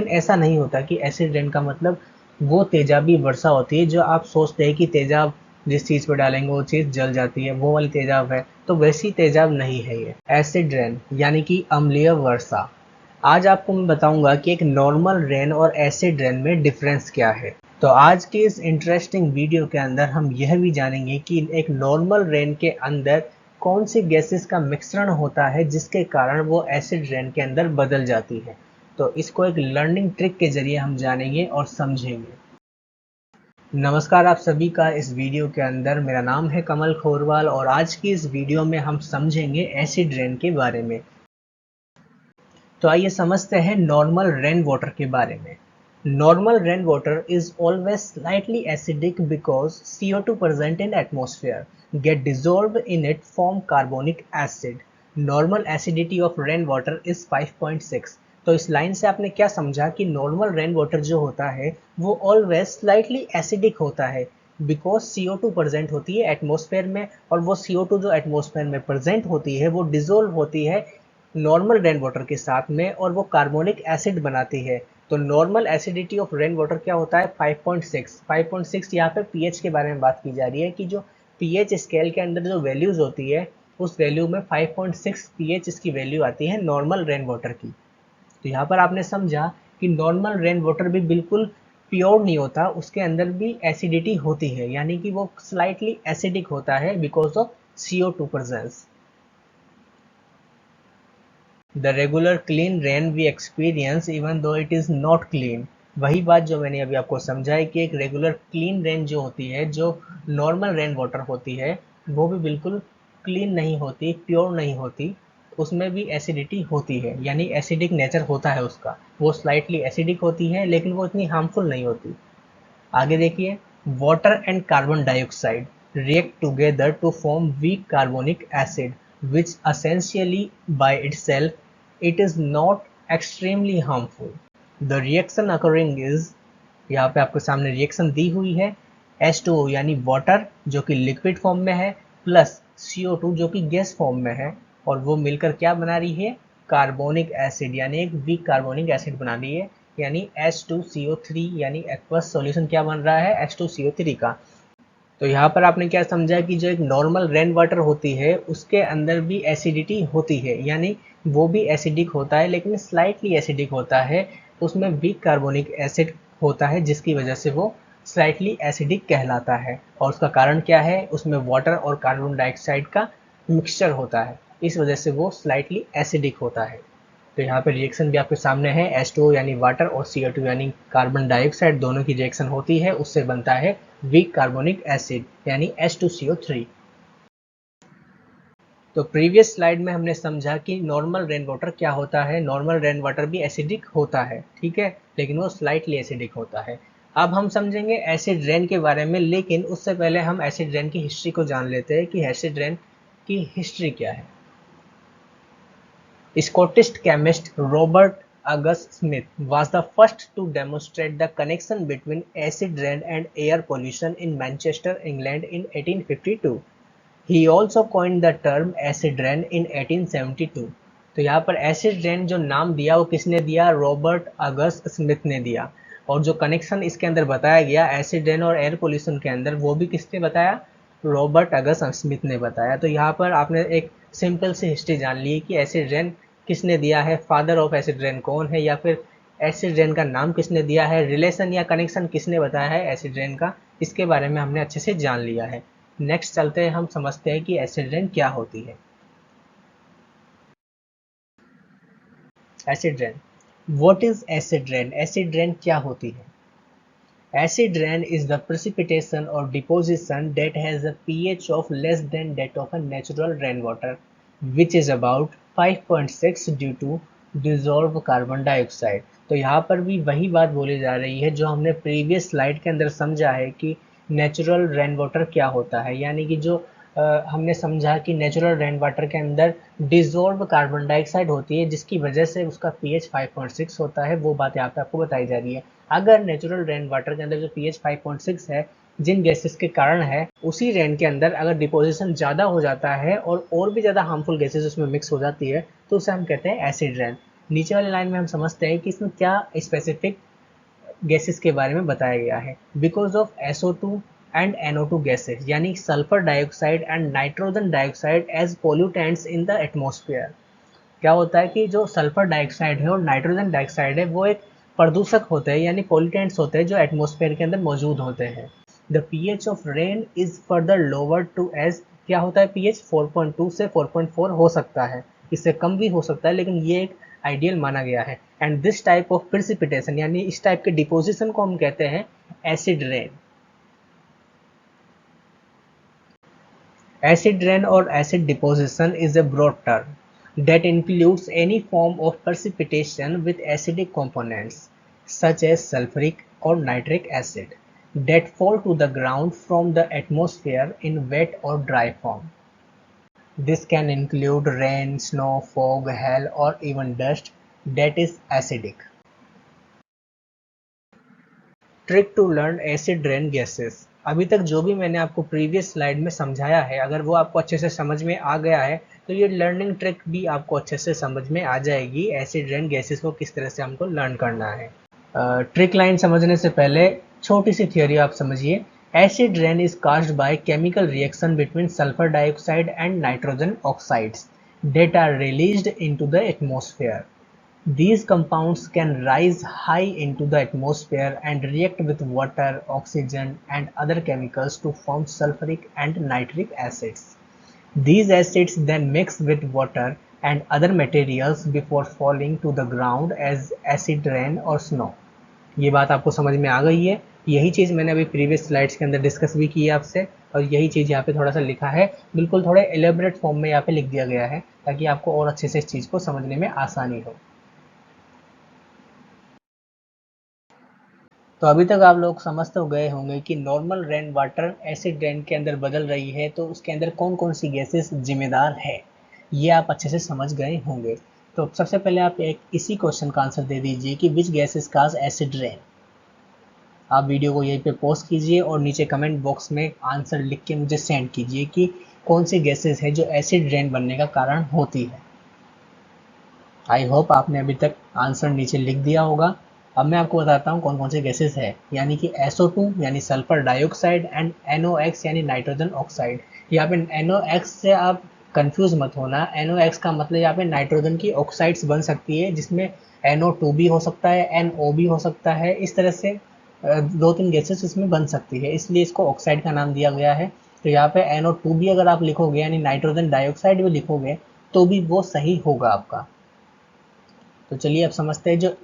लेकिन ऐसा नहीं होता कि एसिड रेन का मतलब वो तेजाबी वर्षा होती है जो आप सोचते हैं कि तेजाब जिस चीज़ पर डालेंगे वो चीज़ जल जाती है, वो वाली तेजाब है। तो वैसी तेजाब नहीं है ये। एसिड रेन यानी कि अम्लीय वर्षा। आज आपको मैं बताऊंगा कि एक नॉर्मल रेन और एसिड रेन में डिफरेंस क्या है। तो आज की इस इंटरेस्टिंग वीडियो के अंदर हम यह भी जानेंगे कि एक नॉर्मल रेन के अंदर कौन सी गैसेस का मिश्रण होता है जिसके कारण वो एसिड रेन के अंदर बदल जाती है। तो इसको एक लर्निंग ट्रिक के जरिए हम जानेंगे और समझेंगे। नमस्कार आप सभी का इस वीडियो के अंदर। मेरा नाम है कमल खोरवाल और आज की इस वीडियो में हम समझेंगे एसिड रेन के बारे में। तो आइए समझते हैं नॉर्मल रेन वाटर के बारे में। Normal rain water is always slightly acidic because CO2 present in atmosphere get dissolved in it form carbonic acid. Normal acidity of rain water is 5.6. तो इस लाइन से आपने क्या समझा कि नॉर्मल रेन वाटर जो होता है वो ऑलवेज स्लाइटली एसिडिक होता है बिकॉज CO2 प्रेजेंट होती है एटमॉस्फेयर में, और वो CO2 जो एटमॉस्फेयर में प्रेजेंट होती है वो डिजोल्व होती है नॉर्मल रेन वाटर के साथ में और वो कार्बोनिक एसिड बनाती है। तो normal acidity of rain water क्या होता है 5.6। 5.6 यहाँ पे पीएच के बारे में बात की जा रही है कि जो पीएच स्केल के अंदर जो वैल्यूज होती है उस वैल्यू में 5.6 पीएच इसकी वैल्यू आती है नॉर्मल रेन वाटर की। तो यहाँ पर आपने समझा कि नॉर्मल रेन वाटर भी बिल्कुल प्योर नहीं होता, उसके अंदर भी एसिडिटी होती है, यानी कि वो स्लाइटली एसिडिक होता है because of CO2 presence. The regular clean rain we experience even though it is not clean। वही बात जो मैंने अभी आपको समझाई कि एक रेगुलर क्लीन रेन जो होती है, जो नॉर्मल रेन वाटर होती है, वो भी बिल्कुल क्लीन नहीं होती, प्योर नहीं होती, उसमें भी एसिडिटी होती है, यानी एसिडिक नेचर होता है उसका। वो स्लाइटली एसिडिक होती है लेकिन वो इतनी हार्मफुल नहीं होती। आगे देखिए, water and carbon dioxide react together to form weak carbonic acid which essentially by itself it is not extremely harmful। The reaction occurring is, यहाँ पे आपके सामने रिएक्शन दी हुई है, H2O यानी वाटर जो कि लिक्विड फॉर्म में है प्लस CO2 जो कि गैस फॉर्म में है, और वो मिलकर क्या बना रही है कार्बोनिक एसिड, यानी एक वीक कार्बोनिक एसिड बना रही है, यानी H2CO3, यानी एक्वस सॉल्यूशन क्या बन रहा है H2CO3 का। तो यहाँ पर आपने क्या समझा कि जो एक नॉर्मल रेन वाटर होती है उसके अंदर भी एसिडिटी होती है, यानी वो भी एसिडिक होता है लेकिन स्लाइटली एसिडिक होता है, उसमें वीक कार्बोनिक एसिड होता है जिसकी वजह से वो स्लाइटली एसिडिक कहलाता है। और उसका कारण क्या है, उसमें वाटर और कार्बन डाइऑक्साइड का मिक्सचर होता है, इस वजह से वो स्लाइटली एसिडिक होता है। तो यहाँ पे रिएक्शन भी आपके सामने है, H2O यानी वाटर और CO2 यानी कार्बन डाइऑक्साइड, दोनों की रिएक्शन होती है, उससे बनता है वीक कार्बोनिक एसिड यानी H2CO3। तो प्रीवियस स्लाइड में हमने समझा कि नॉर्मल रेन वाटर क्या होता है। नॉर्मल रेन वाटर भी एसिडिक होता है, ठीक है, लेकिन वो स्लाइटली एसिडिक होता है। अब हम समझेंगे एसिड रेन के बारे में, लेकिन उससे पहले हम एसिड रेन की हिस्ट्री को जान लेते हैं कि एसिड रेन की हिस्ट्री क्या है। Scottish chemist Robert August Smith was the first to demonstrate the connection between acid rain and air pollution in Manchester, England in 1852. He also coined the term acid rain in 1872. तो यहाँ पर acid rain जो नाम दिया वो किसने दिया, Robert अगस्त Smith ने दिया। और जो कनेक्शन इसके अंदर बताया गया एसिड रेन और एयर पोल्यूशन के अंदर, वो भी किसने बताया, रॉबर्ट अगस्त स्मिथ ने बताया। तो यहाँ पर आपने एक सिंपल सी हिस्ट्री जान ली कि एसिड रेन किसने दिया है, फादर ऑफ एसिड रेन कौन है, या फिर एसिड रेन का नाम किसने दिया है, रिलेशन या कनेक्शन किसने बताया है एसिड रेन का, इसके बारे में हमने अच्छे से जान लिया है। नेक्स्ट चलते हैं, हम समझते हैं कि एसिड रेन क्या होती है। Acid rain, what is acid rain? Acid rain क्या होती है? Acid rain is the precipitation or deposition that has a pH of less than that of a natural rainwater, which is about 5.6 due to dissolved carbon dioxide। तो यहाँ पर भी वही बात बोली जा रही है जो हमने प्रीवियस स्लाइड के अंदर समझा है कि नेचुरल रेन वाटर क्या होता है, यानी कि जो हमने समझा कि नेचुरल रेन वाटर के अंदर डिजोल्व कार्बन डाइऑक्साइड होती है जिसकी वजह से उसका पीएच 5.6 होता है, वो बात यहाँ पे आपको बताई जा रही है। अगर नेचुरल रेन वाटर के अंदर जो पीएच 5.6 है जिन गैसेस के कारण है, उसी रेन के अंदर अगर डिपोजिशन ज़्यादा हो जाता है और भी ज़्यादा हार्मफुल गैसेस उसमें मिक्स हो जाती है तो उसे हम कहते हैं एसिड रेन। नीचे वाली लाइन में हम समझते हैं कि इसमें क्या स्पेसिफिक गैसेस के बारे में बताया गया है। Because of SO2 and NO2 gases यानी sulphur dioxide and nitrogen dioxide as pollutants in the atmosphere. क्या होता है कि जो सल्फर डाइऑक्साइड है और नाइट्रोजन डाइऑक्साइड है वो एक प्रदूषक होते हैं यानी पोल्यूटेंट्स होते हैं जो एटमॉस्फेयर के अंदर मौजूद होते हैं। The pH of rain is further lower to as क्या होता है pH 4.2 से 4.4 हो सकता है, इससे कम भी हो सकता है लेकिन ये एक आइडियल माना गया है। And this type of precipitation यानी इस टाइप के डिपोजिशन को हम कहते हैं acid rain. Acid rain or acid deposition is a broad term that includes any form of precipitation with acidic components, such as sulfuric or nitric acid, that fall to the ground from the atmosphere in wet or dry form. This can include rain, snow, fog, hail, or even dust that is acidic. Trick to learn acid rain gases. अभी तक जो भी मैंने आपको previous slide में समझाया है अगर वो आपको अच्छे से समझ में आ गया है तो ये लर्निंग ट्रिक भी आपको अच्छे से समझ में आ जाएगी एसिड रेन गैसेस को किस तरह से हमको लर्न करना है। ट्रिक लाइन समझने से पहले छोटी सी थियोरी आप समझिए। Acid rain is caused by chemical reaction between sulphur dioxide and nitrogen oxides that are released into the atmosphere. These compounds can rise high into the atmosphere and react with water, oxygen, and other chemicals to form sulfuric and nitric acids. These acids then mix with water and other materials before falling to the ground as acid rain or snow. ये बात आपको समझ में आ गई है। यही चीज़ मैंने अभी प्रीवियस स्लाइड्स के अंदर डिस्कस भी की है आपसे और यही चीज़ यहाँ पे थोड़ा सा लिखा है, बिल्कुल थोड़े एलेबरेट फॉर्म में यहाँ पे लिख दिया गया है ताकि आपको और अच्छे से इस चीज़ को समझने में आसानी हो। तो अभी तक आप लोग समझ तो गए होंगे कि normal rain water acid rain के अंदर बदल रही है तो उसके अंदर कौन कौन सी गैसेस जिम्मेदार है, ये आप अच्छे से समझ गए होंगे। तो सबसे पहले आप एक इसी क्वेश्चन का आंसर दे दीजिए कि विच गैसेस काज एसिड रेन। आप वीडियो को यहीं पे पॉज कीजिए और नीचे कमेंट बॉक्स में आंसर लिख के मुझे सेंड कीजिए कि कौन सी गैसेस है जो एसिड रेन बनने का कारण होती है। आई होप आपने अभी तक आंसर नीचे लिख दिया होगा। अब मैं आपको बताता हूँ कौन कौन से गैसेस है, यानी कि SO2 यानी सल्फर डाइऑक्साइड एंड NOx यानी नाइट्रोजन ऑक्साइड। यहाँ पे NOx से आप कंफ्यूज मत होना। NOx का मतलब यहाँ पे नाइट्रोजन की ऑक्साइड्स बन सकती है जिसमें NO2 भी हो सकता है, NO भी हो सकता है। इस तरह से दो तीन गैसेस इसमें बन सकती है इसलिए इसको ऑक्साइड का नाम दिया गया है। तो यहाँ पे NO2 भी अगर आप लिखोगे यानी नाइट्रोजन डाइऑक्साइड भी लिखोगे तो भी वो सही होगा आपका। तो चलिए अब समझते हैं जो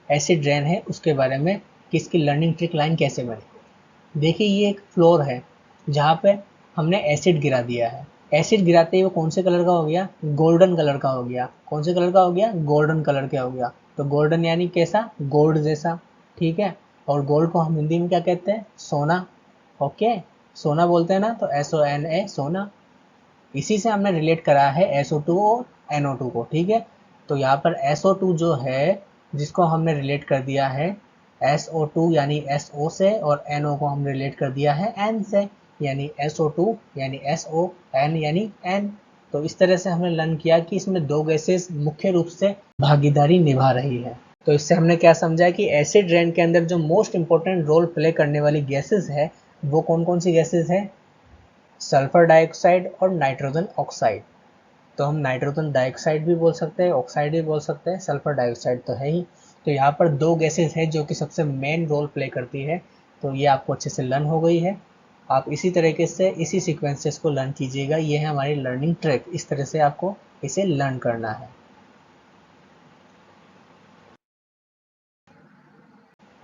एसिड रेन है उसके बारे में कि इसकी लर्निंग ट्रिक लाइन कैसे बने। देखिए ये एक फ्लोर है जहाँ पे हमने एसिड गिरा दिया है। एसिड गिराते ही वो कौन से कलर का हो गया, गोल्डन कलर का हो गया। कौन से कलर का हो गया, गोल्डन कलर का हो गया। तो गोल्डन यानी कैसा, गोल्ड जैसा, ठीक है। और गोल्ड को हम हिंदी में क्या कहते हैं, सोना। ओके, सोना बोलते हैं ना, तो SONA सोना। इसी से हमने रिलेट करा है SO2 और NO2 को, ठीक है। तो यहाँ पर SO2 जो है जिसको हमने रिलेट कर दिया है SO2 यानी SO से, और NO को हमने रिलेट कर दिया है N से, यानी SO2 यानी SO, N यानी N। तो इस तरह से हमने लर्न किया कि इसमें दो गैसेस मुख्य रूप से भागीदारी निभा रही है। तो इससे हमने क्या समझा कि एसिड रेन के अंदर जो मोस्ट इंपॉर्टेंट रोल प्ले करने वाली गैसेस है वो कौन कौन सी गैसेस है, सल्फर डाइऑक्साइड और नाइट्रोजन ऑक्साइड। तो हम नाइट्रोजन डाइऑक्साइड भी बोल सकते हैं, ऑक्साइड भी बोल सकते हैं, सल्फर डाइऑक्साइड तो है ही। तो यहाँ पर दो गैसेस हैं जो कि सबसे मेन रोल प्ले करती है। तो ये आपको अच्छे से लर्न हो गई है। आप इसी तरीके से इसी सीक्वेंसेस को लर्न कीजिएगा। ये है हमारी लर्निंग ट्रिक, इस तरह से आपको इसे लर्न करना है।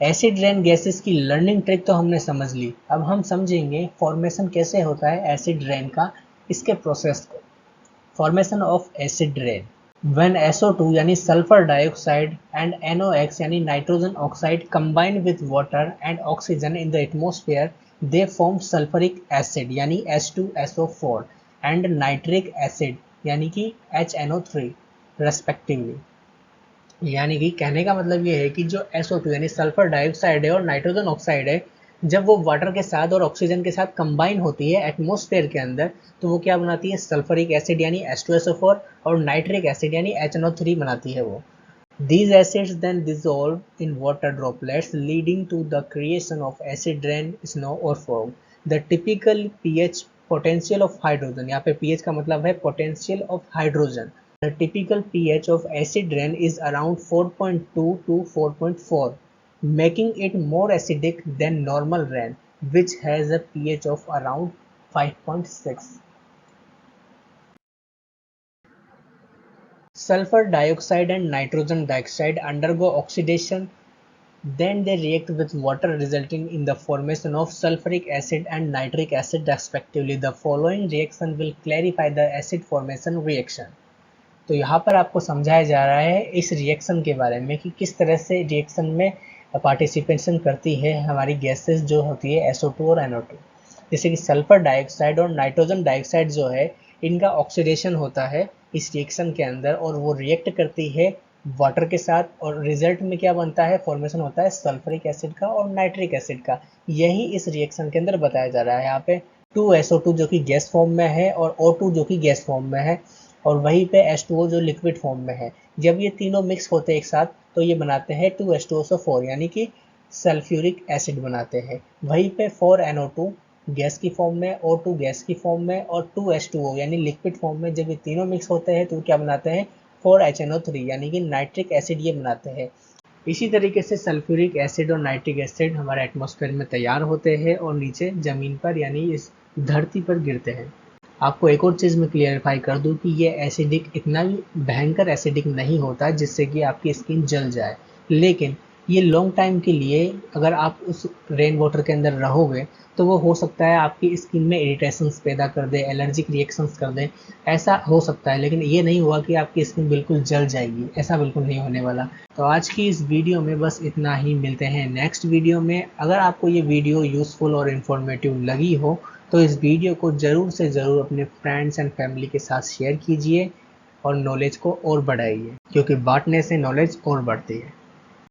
एसिड रेन गैसेस की लर्निंग ट्रिक तो हमने समझ ली। अब हम समझेंगे फॉर्मेशन कैसे होता है एसिड रेन का, इसके प्रोसेस को। Formation of acid rain. When SO2 यानी सल्फर डाइऑक्साइड एंड NOx यानी nitrogen oxide combine with water and oxygen in the atmosphere, they form sulfuric acid यानी H2SO4 and nitric acid यानी कि HNO3 respectively। यानी कि कहने का मतलब ये है कि जो SO2 यानी सल्फर डाइऑक्साइड है और नाइट्रोजन ऑक्साइड है, जब वो वाटर के साथ और ऑक्सीजन के साथ कंबाइन होती है एटमॉस्फेयर के अंदर तो वो क्या बनाती है, सल्फरिक एसिड यानी H2SO4 और नाइट्रिक एसिड यानी HNO3 बनाती है वो। These acids then dissolve in water droplets, leading to the creation of acid rain, snow or fog. The typical pH potential of hydrogen, यहाँ पे pH का मतलब है potential of hydrogen. The typical pH of acid rain is around 4.2 to 4.4, making it more acidic than normal rain, which has a pH of around 5.6. Sulfur dioxide and nitrogen dioxide undergo oxidation, then they react with water resulting in the formation of sulfuric acid and nitric acid respectively. The following reaction will clarify the acid formation reaction. तो यहाँ पर आपको समझाया जा रहा है इस reaction के बारे में कि किस तरह से रिएक्शन में पार्टिसिपेशन करती है हमारी गैसेस जो होती है SO2 और NO2। जैसे कि सल्फर डाइऑक्साइड और नाइट्रोजन डाइऑक्साइड जो है इनका ऑक्सीडेशन होता है इस रिएक्शन के अंदर और वो रिएक्ट करती है वाटर के साथ और रिजल्ट में क्या बनता है, फॉर्मेशन होता है सल्फरिक एसिड का और नाइट्रिक एसिड का। यही इस रिएक्शन के अंदर बताया जा रहा है। यहाँ पे 2SO2 जो कि गैस फॉर्म में है और O2 जो कि गैस फॉर्म में है और वहीं पे H2O जो लिक्विड फॉर्म में है। जब ये तीनों मिक्स होते हैं एक साथ तो ये बनाते हैं 2H2SO4 यानी कि सल्फ्यूरिक एसिड बनाते हैं। वहीं पे 4NO2 गैस की फॉर्म में, O2 गैस की फॉर्म में और 2H2O यानी लिक्विड फॉर्म में जब ये तीनों मिक्स होते हैं तो क्या बनाते हैं 4HNO3 यानी कि नाइट्रिक एसिड ये बनाते हैं। इसी तरीके से सल्फ्यूरिक एसिड और नाइट्रिक एसिड हमारे एटमॉस्फेयर में तैयार होते हैं और नीचे ज़मीन पर यानी इस धरती पर गिरते हैं। आपको एक और चीज़ मैं क्लियरिफाई कर दूं कि ये एसिडिक इतना भी भयंकर एसिडिक नहीं होता जिससे कि आपकी स्किन जल जाए, लेकिन ये लॉन्ग टाइम के लिए अगर आप उस रेन वाटर के अंदर रहोगे तो वो हो सकता है आपकी स्किन में इरिटेशंस पैदा कर दे, एलर्जिक रिएक्शंस कर दे, ऐसा हो सकता है। लेकिन ये नहीं हुआ कि आपकी स्किन बिल्कुल जल जाएगी, ऐसा बिल्कुल नहीं होने वाला। तो आज की इस वीडियो में बस इतना ही, मिलते हैं नेक्स्ट वीडियो में। अगर आपको ये वीडियो यूज़फुल और इन्फॉर्मेटिव लगी हो तो इस वीडियो को ज़रूर से ज़रूर अपने फ्रेंड्स एंड फैमिली के साथ शेयर कीजिए और नॉलेज को और बढ़ाइए, क्योंकि बांटने से नॉलेज और बढ़ती है।